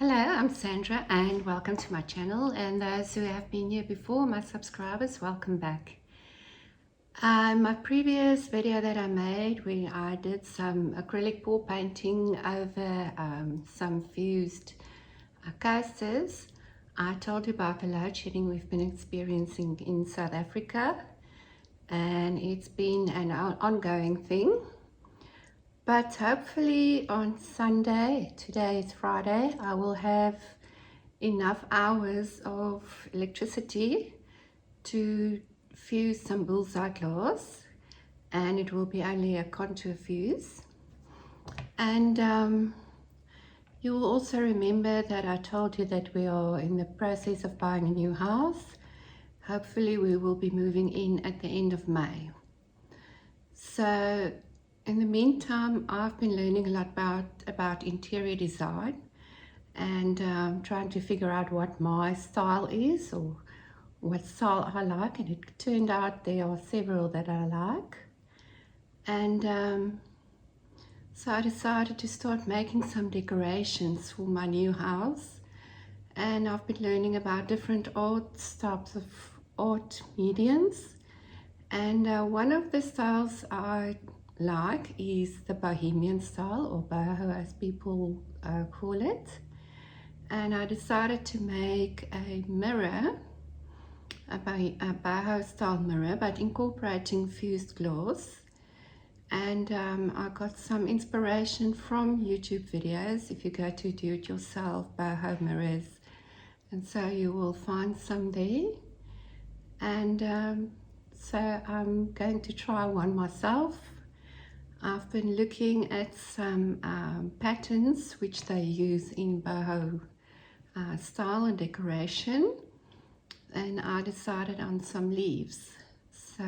Hello, I'm Sandra and welcome to my channel, and those who have been here before, my subscribers, welcome back. My previous video that I made where I did some acrylic pour painting over some fused coasters, I told you about the load shedding we've been experiencing in South Africa, and it's been an ongoing thing. But hopefully on Sunday, today is Friday, I will have enough hours of electricity to fuse some bullseye glass, and it will be only a contour fuse. And you will also remember that I told you that we are in the process of buying a new house. Hopefully we will be moving in at the end of May. So in the meantime, I've been learning a lot about interior design and trying to figure out what my style is or what style I like, and it turned out there are several that I like. And so I decided to start making some decorations for my new house, and I've been learning about different types of art mediums, and one of the styles I like is the Bohemian style, or Boho as people call it. And I decided to make a mirror, a Boho style mirror, but incorporating fused glass. And I got some inspiration from YouTube videos. If you go to do-it-yourself Boho mirrors, and so you will find some there. And so I'm going to try one myself. I've been looking at some patterns which they use in Boho style and decoration, and I decided on some leaves. So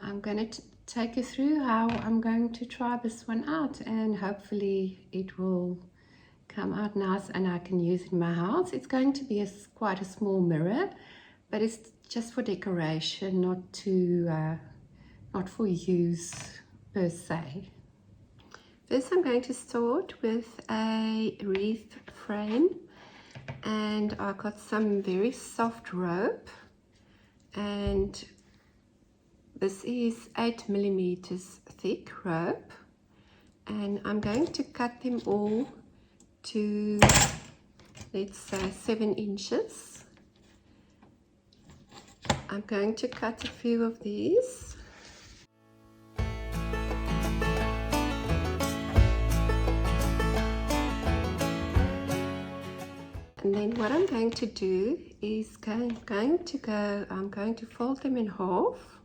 I'm going to take you through how I'm going to try this one out, and hopefully it will come out nice and I can use it in my house. It's going to be quite a small mirror, but it's just for decoration, not for use per se. First I'm going to start with a wreath frame, and I got some very soft rope, and this is 8 millimeters thick rope, and I'm going to cut them all to, let's say, 7 inches. I'm going to cut a few of these. And then what I'm going to do is I'm going to fold them in half,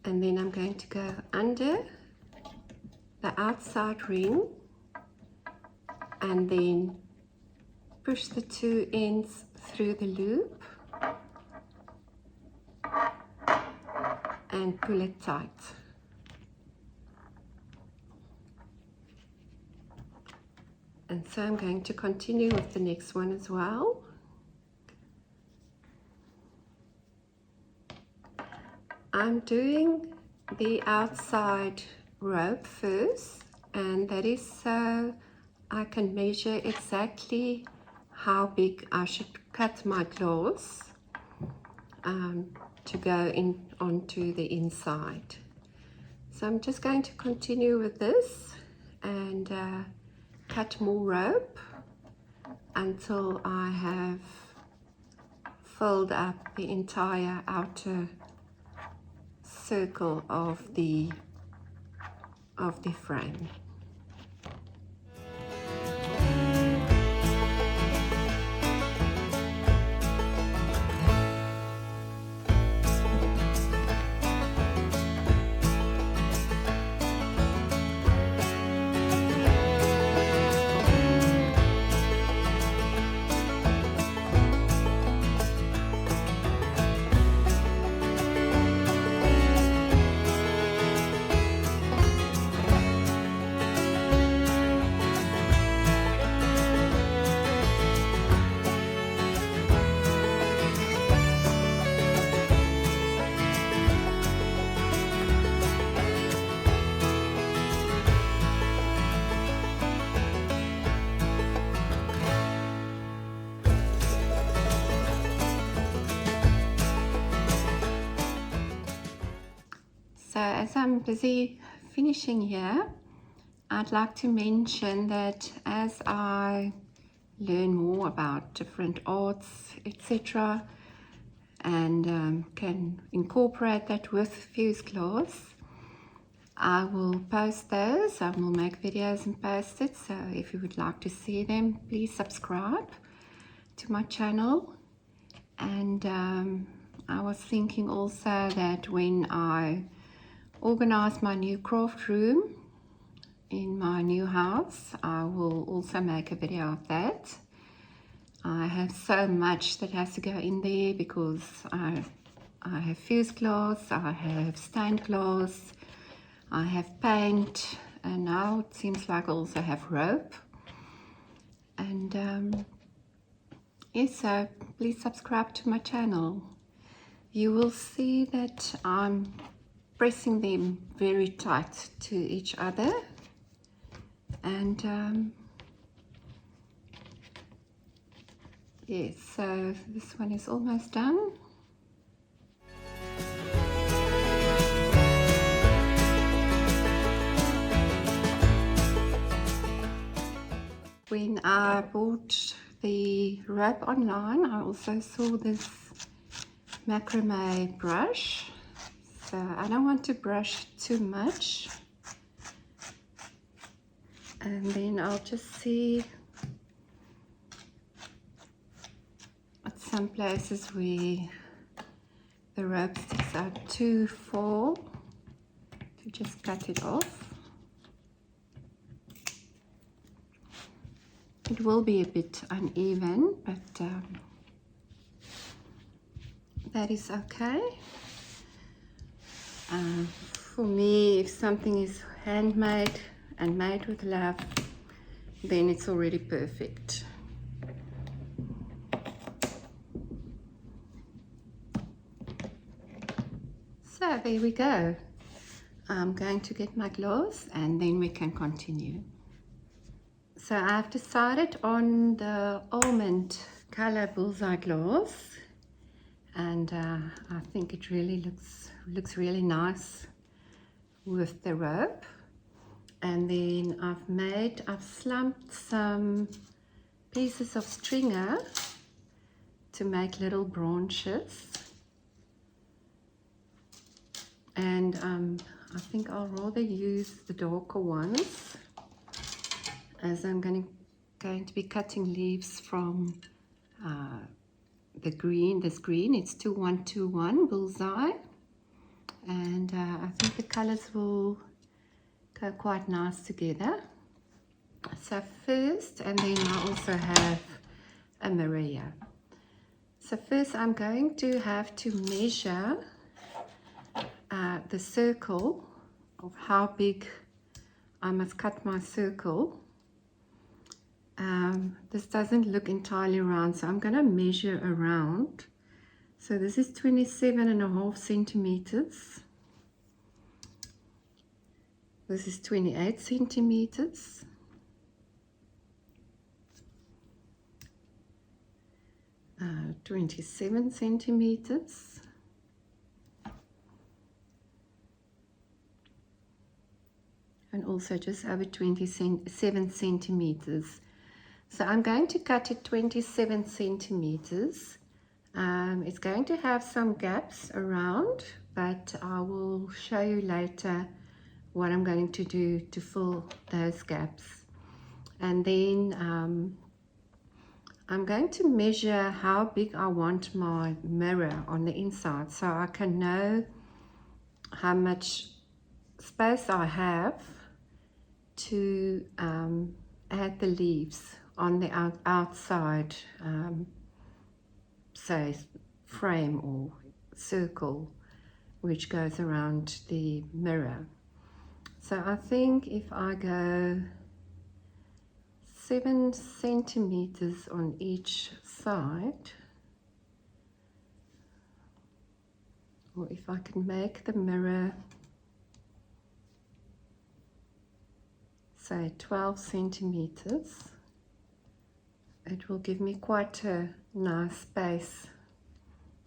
and then I'm going to go under the outside ring and then push the 2 ends through the loop and pull it tight. And so I'm going to continue with the next one as well. I'm doing the outside rope first, and that is so I can measure exactly how big I should cut my glass to go in onto the inside. So I'm just going to continue with this and cut more rope until I have filled up the entire outer circle of the frame. So as I'm busy finishing here, I'd like to mention that as I learn more about different arts, etc., and can incorporate that with fuse class, I will post those. I will make videos and post it. So if you would like to see them, please subscribe to my channel. And I was thinking also that when I organize my new craft room in my new house, I will also make a video of that. I have so much that has to go in there because I have fuse glass, I have stained glass, I have paint, and now it seems like I also have rope. And yes, so please subscribe to my channel. You will see that I'm pressing them very tight to each other, and yes, so this one is almost done. When I bought the rope online, I also saw this macrame brush. So I don't want to brush too much. And then I'll just see at some places where the rope sticks out too far, to just cut it off. It will be a bit uneven, but that is okay. For me, if something is handmade and made with love, then it's already perfect. So there we go. I'm going to get my gloves and then we can continue. So I've decided on the almond color bullseye glass, and I think it really looks really nice with the rope. And then I've slumped some pieces of stringer to make little branches, and I think I'll rather use the darker ones, as I'm going to be cutting leaves from this green. It's 2121 bullseye, and I think the colors will go quite nice together. So first, and then I also have a mirror here. So first I'm going to have to measure the circle of how big I must cut my circle. This doesn't look entirely round, so I'm going to measure around. So this is 27.5 centimeters. This is 28 centimeters. Uh, 27 centimeters. And also just over 27 centimeters. So I'm going to cut it 27 centimeters. It's going to have some gaps around, but I will show you later what I'm going to do to fill those gaps. And then I'm going to measure how big I want my mirror on the inside, so I can know how much space I have to add the leaves on the outside, say frame or circle, which goes around the mirror. So I think if I go 7 centimeters on each side, or if I can make the mirror say 12 centimeters, it will give me quite a nice space.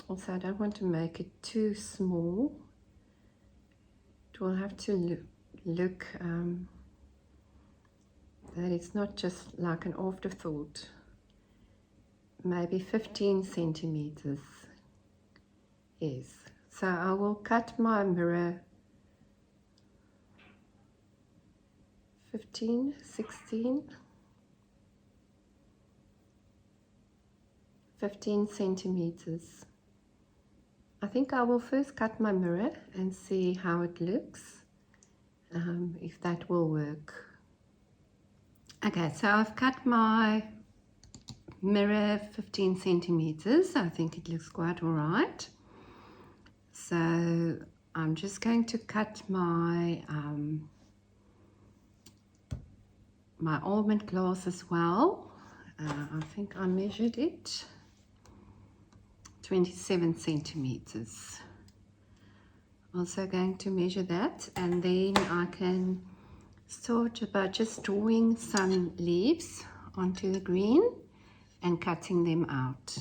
Also, I don't want to make it too small, it will have to look that it's not just like an afterthought. Maybe 15 centimeters. Yes. So I will cut my mirror 15, 16, 15 centimeters. I think I will first cut my mirror and see how it looks, if that will work. Okay, so I've cut my mirror 15 centimeters. I think it looks quite all right. So I'm just going to cut my my almond glass as well. I think I measured it 27 centimeters. Also going to measure that, and then I can start about just drawing some leaves onto the green and cutting them out.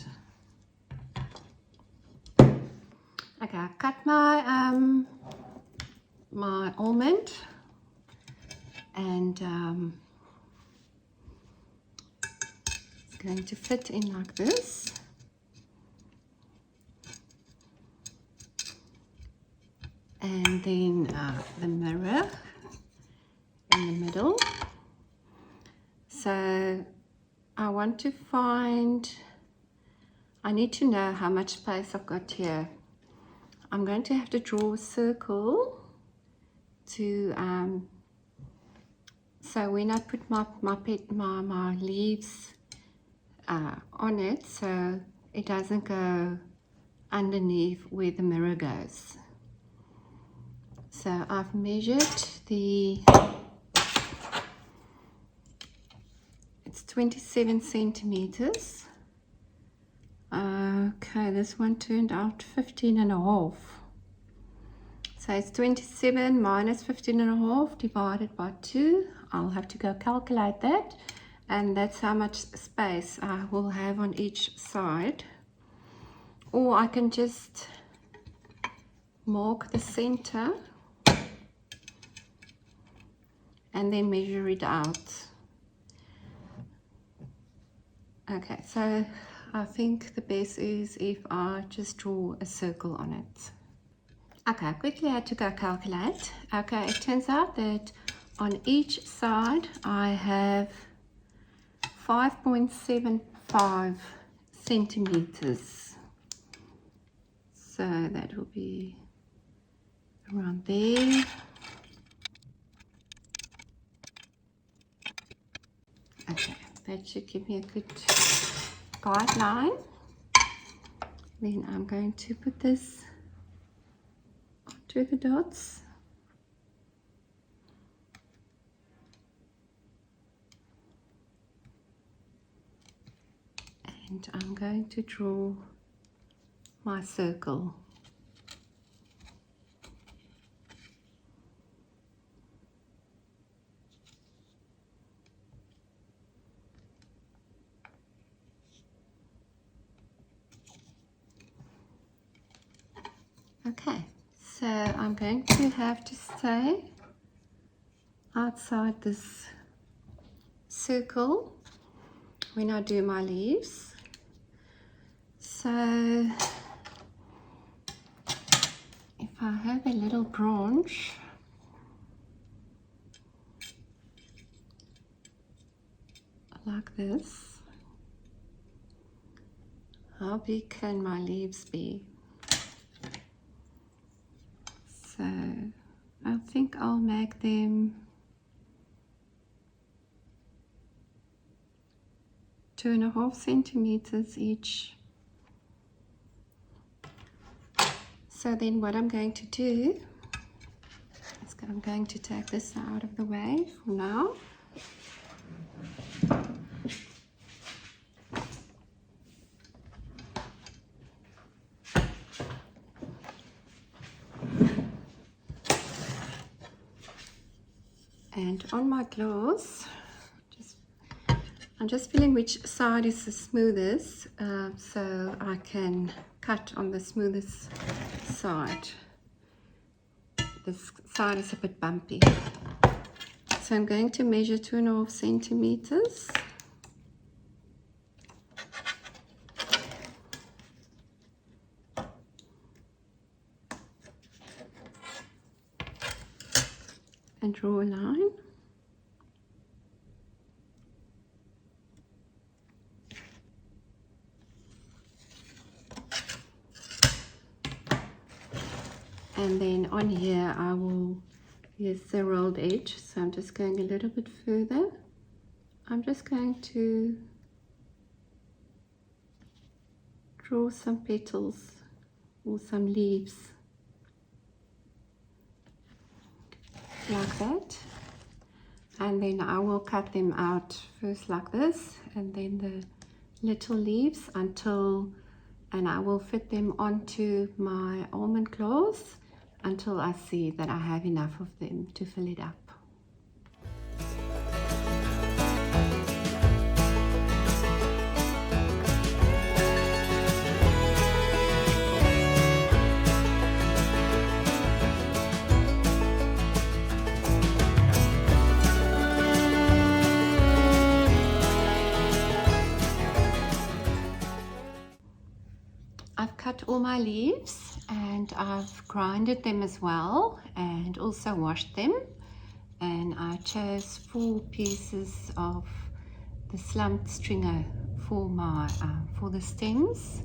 Okay, I cut my my almond, and it's going to fit in like this. And then the mirror in the middle. So I want to find, I need to know how much space I've got here. I'm going to have to draw a circle to, so when I put my leaves on it, so it doesn't go underneath where the mirror goes. So I've measured it's 27 centimeters. Okay, this one turned out 15 and a half. So it's 27 minus 15 and a half divided by 2. I'll have to go calculate that. And that's how much space I will have on each side. Or I can just mark the center and then measure it out. Okay, so I think the best is if I just draw a circle on it. Okay, I quickly had to go calculate. Okay, it turns out that on each side I have 5.75 centimeters. So that will be around there. Okay, that should give me a good guideline. Then I'm going to put this onto the dots. And I'm going to draw my circle. Okay, so I'm going to have to stay outside this circle when I do my leaves. So if I have a little branch, like this, how big can my leaves be? So I think I'll make them 2.5 centimeters each. So then what I'm going to do is I'm going to take this out of the way for now. And on my glass, I'm just feeling which side is the smoothest, so I can cut on the smoothest side. this side is a bit bumpy. So I'm going to measure 2.5 centimeters. And draw a line. And then on here I will use the rolled edge, so I'm just going a little bit further. I'm just going to draw some petals or some leaves like that, and then I will cut them out first like this, and then the little leaves and I will fit them onto my almond claws until I see that I have enough of them to fill it up. I've cut all my leaves and I've grinded them as well and also washed them, and I chose 4 pieces of the slumped stringer for my for the stems.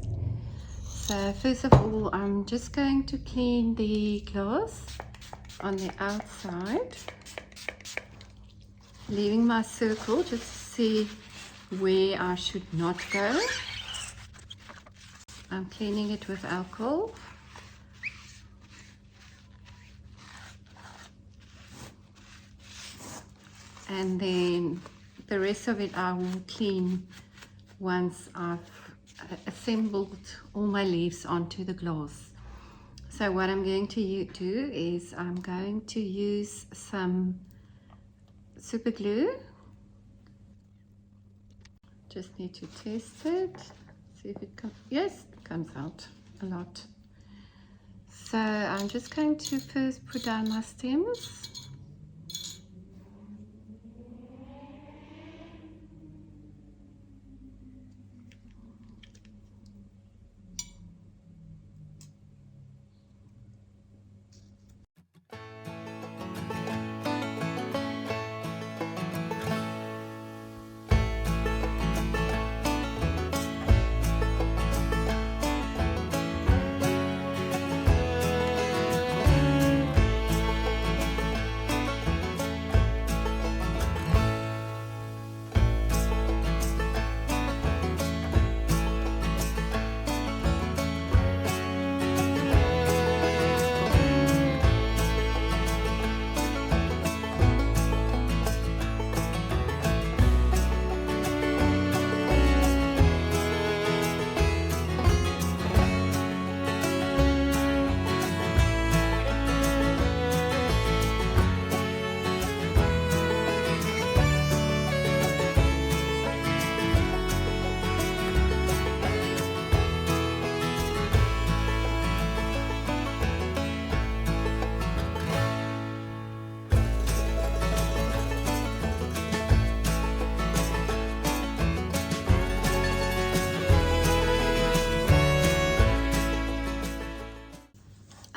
So first of all I'm just going to clean the glass on the outside, leaving my circle just to see where I should not go. I'm cleaning it with alcohol. And then the rest of it I will clean once I've assembled all my leaves onto the glass. So what I'm going to do is I'm going to use some super glue. Just need to test it. See if it comes. Yes, it comes out a lot. So I'm just going to first put down my stems.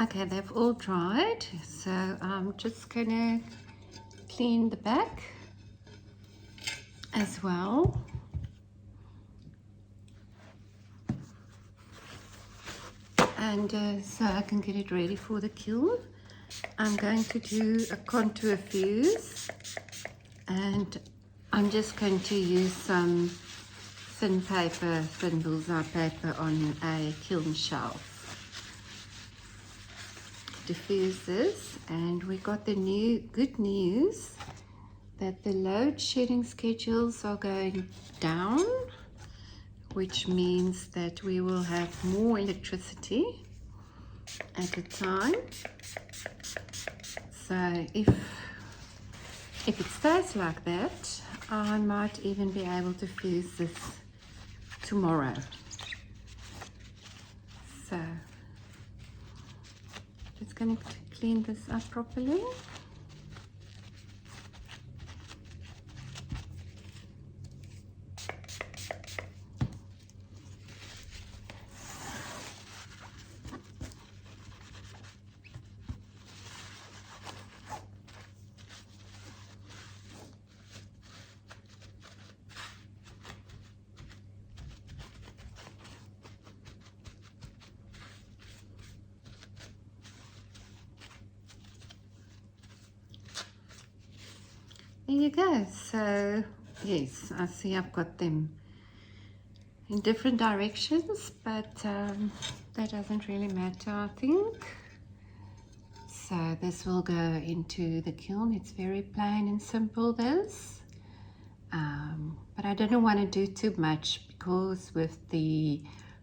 Okay, they've all dried, so I'm just gonna clean the back as well. And so I can get it ready for the kiln. I'm going to do a contour fuse, and I'm just going to use some thin paper, thin bullseye paper on a kiln shelf. Diffuse this, and we got the good news that the load shedding schedules are going down, which means that we will have more electricity at a time. So if it stays like that, I might even be able to fuse this tomorrow. So it's going to clean this up properly. There you go. So yes, I see I've got them in different directions, but that doesn't really matter, I think. So this will go into the kiln. It's very plain and simple, this. But I didn't want to do too much because with the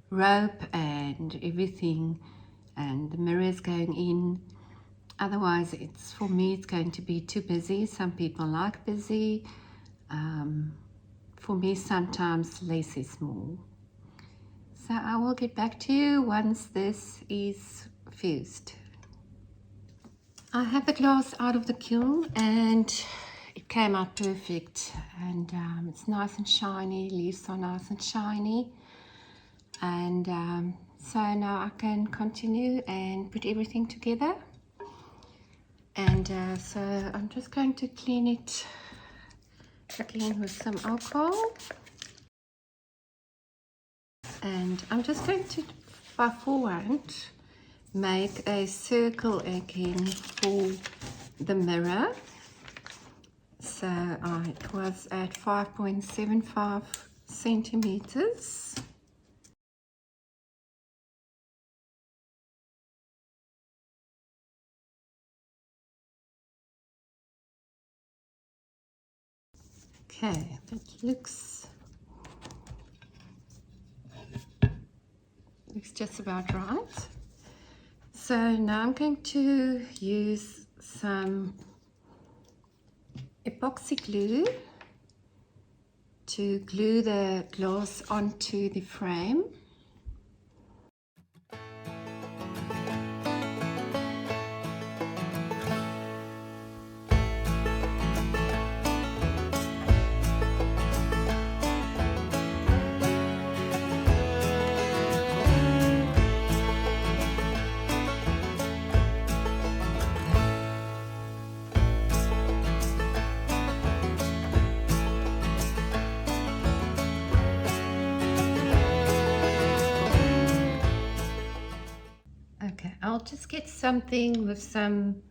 rope and everything and the mirrors going in, otherwise it's, for me, it's going to be too busy. Some people like busy. For me, sometimes less is more. So I will get back to you once this is fused. I have the glass out of the kiln and it came out perfect, and it's nice and shiny, leaves are nice and shiny, and so now I can continue and put everything together. And so I'm just going to clean it again with some alcohol, and I'm just going to, by forehand, make a circle again for the mirror. So it was at 5.75 centimeters. Okay, that looks just about right. So now I'm going to use some epoxy glue to glue the glass onto the frame. Okay, I'll just get something with some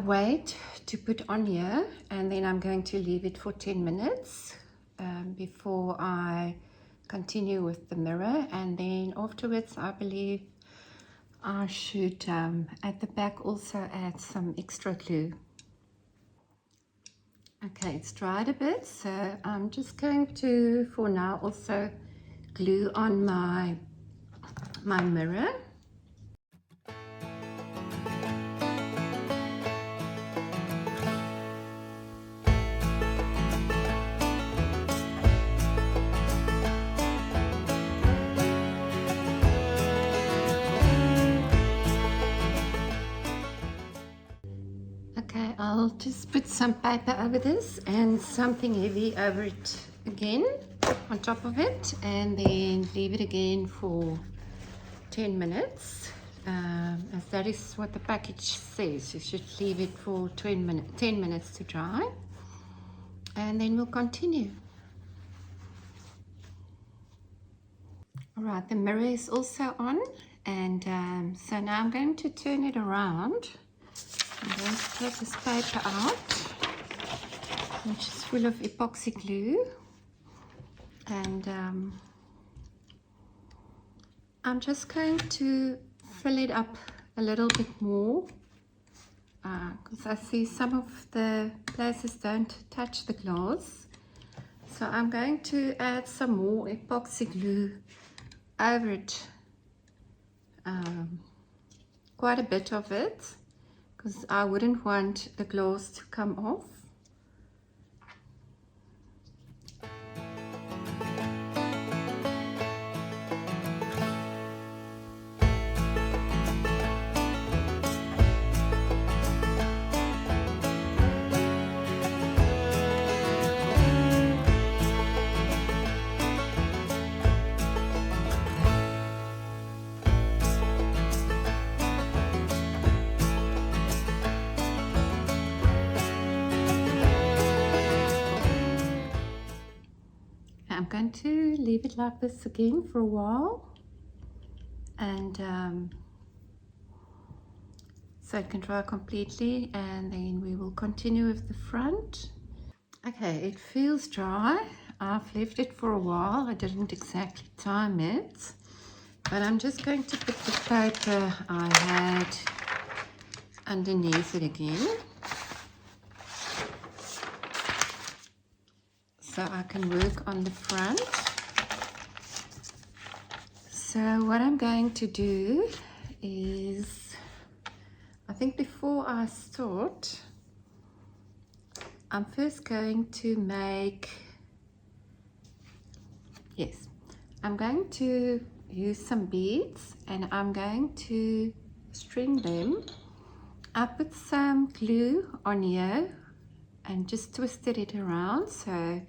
weight to put on here, and then I'm going to leave it for 10 minutes before I continue with the mirror, and then afterwards I believe I should at the back also add some extra glue. Okay, it's dried a bit, so I'm just going to, for now, also glue on my mirror. Okay, I'll just put some paper over this and something heavy over it again on top of it, and then leave it again for 10 minutes. As that is what the package says. You should leave it for 10 minutes to dry, and then we'll continue. Alright, the mirror is also on, and so now I'm going to turn it around. I'm going to take this paper out, which is full of epoxy glue, and I'm just going to fill it up a little bit more, because I see some of the places don't touch the glass. So I'm going to add some more epoxy glue over it, quite a bit of it, because I wouldn't want the glass to come off. I'm going to leave it like this again for a while, and so it can dry completely, and then we will continue with the front. Okay, it feels dry. I've left it for a while. I didn't exactly time it, but I'm just going to put the paper I had underneath it again, so I can work on the front. So what I'm going to do is, I think before I start, I'm first going to make, yes, I'm going to use some beads and I'm going to string them. I put some glue on here and just twisted it around so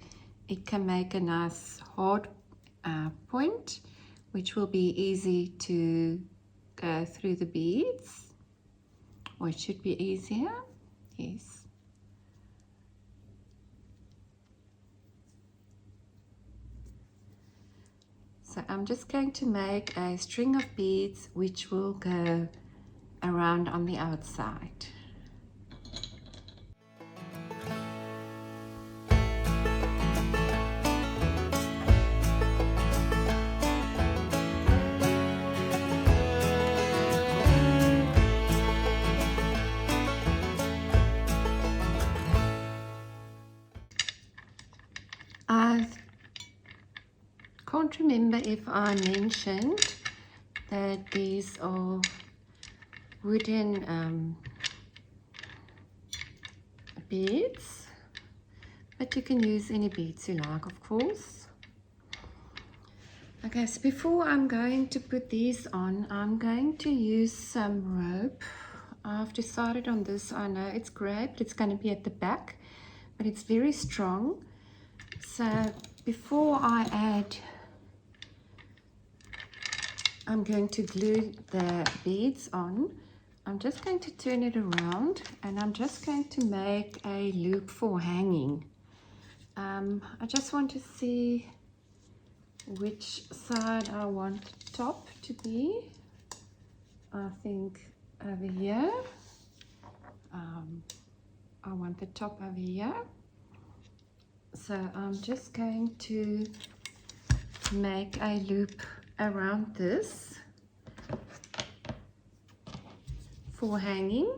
it can make a nice hard point, which will be easy to go through the beads, or it should be easier, yes. So I'm just going to make a string of beads which will go around on the outside. I can't remember if I mentioned that these are wooden beads, but you can use any beads you like, of course. Okay, so before I'm going to put these on, I'm going to use some rope. I've decided on this. I know it's great, but it's going to be at the back, but it's very strong. So before I add, I'm going to glue the beads on. I'm just going to turn it around and I'm just going to make a loop for hanging. I just want to see which side I want the top to be. I think over here. I want the top over here. So I'm just going to make a loop around this for hanging.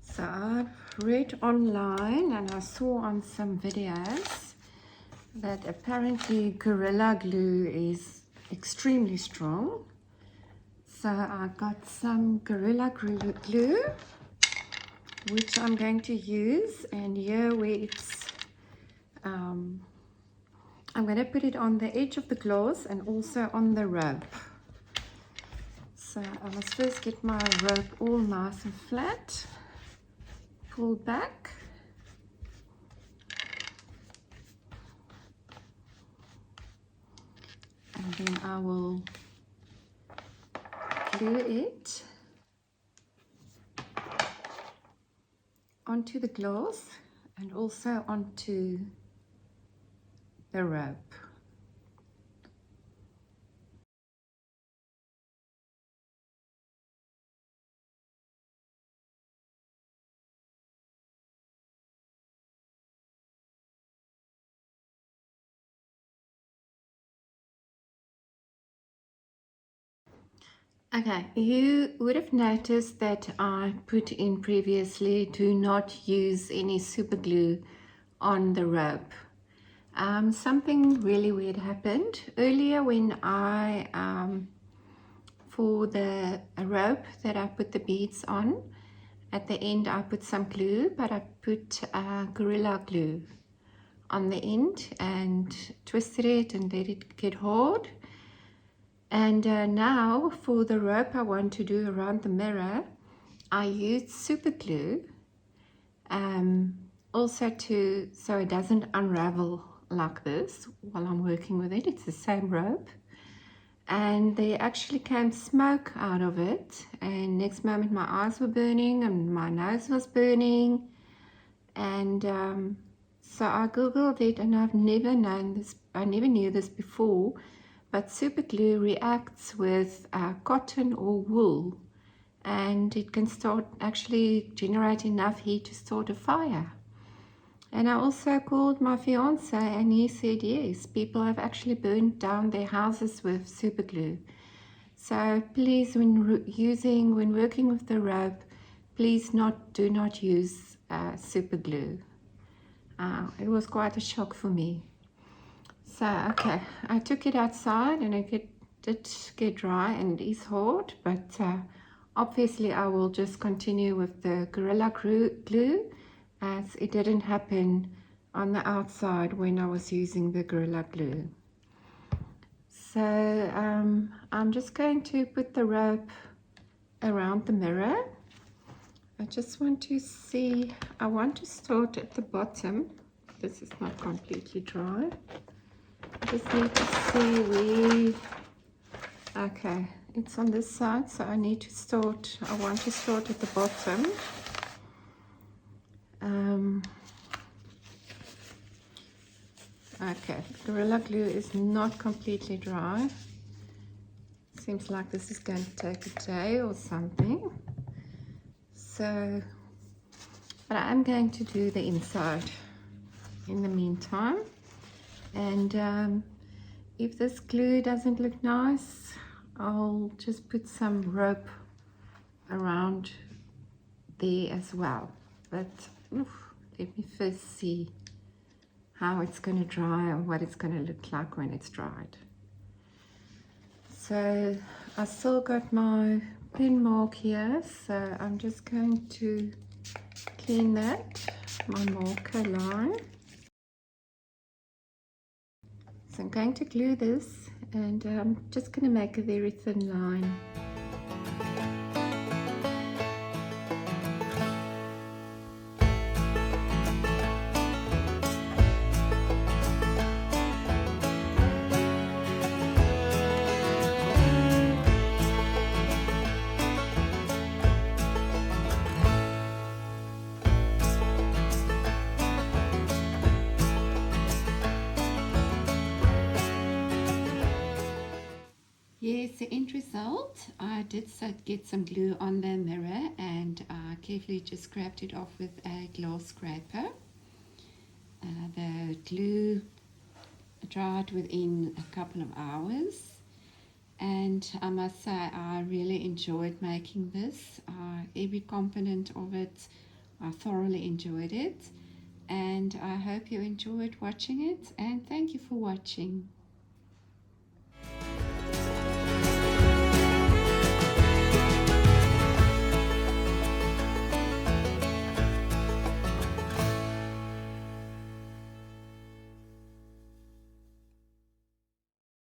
So I've read online and I saw on some videos that apparently Gorilla Glue is extremely strong. So I got some Gorilla Glue, which I'm going to use, and here where it's, I'm going to put it on the edge of the glass and also on the rope. So I must first get my rope all nice and flat, pull back, and then I will glue it onto the glass and also onto the rope. Okay, you would have noticed that I put in previously, do not use any super glue on the rope. Something really weird happened earlier when I, for the rope that I put the beads on, at the end I put some glue, but I put Gorilla Glue on the end and twisted it and let it get hard. And now for the rope I want to do around the mirror, I used super glue also so it doesn't unravel like this while I'm working with it. It's the same rope. and there actually came smoke out of it, and next moment my eyes were burning and my nose was burning. And so I googled it, and I've never known this, I never knew this before, but super glue reacts with cotton or wool, and it can start actually generate enough heat to start a fire. And I also called my fiance, and he said yes, people have actually burned down their houses with super glue. So please, when working with the rope, please do not use super glue. It was quite a shock for me. So okay, I took it outside, and it did get dry, and it is hard, but obviously I will just continue with the Gorilla Glue, as it didn't happen on the outside when I was using the Gorilla Glue. So I'm just going to put the rope around the mirror. I just want to see, I want to start at the bottom. This is not completely dry. I just need to see where, okay, it's on this side, so I want to start at the bottom. Okay, Gorilla Glue is not completely dry. Seems like this is going to take a day or something. So, but I'm going to do the inside in the meantime. And if this glue doesn't look nice, I'll just put some rope around there as well. But let me first see how it's going to dry and what it's going to look like when it's dried. So I still got my pen mark here, so I'm just going to clean that, my marker line. So I'm going to glue this, and I'm just going to make a very thin line. Yes, the end result, I did get some glue on the mirror, and I carefully just scraped it off with a glass scraper. The glue dried within a couple of hours, and I must say I really enjoyed making this. Every component of it, I thoroughly enjoyed it, and I hope you enjoyed watching it, and thank you for watching.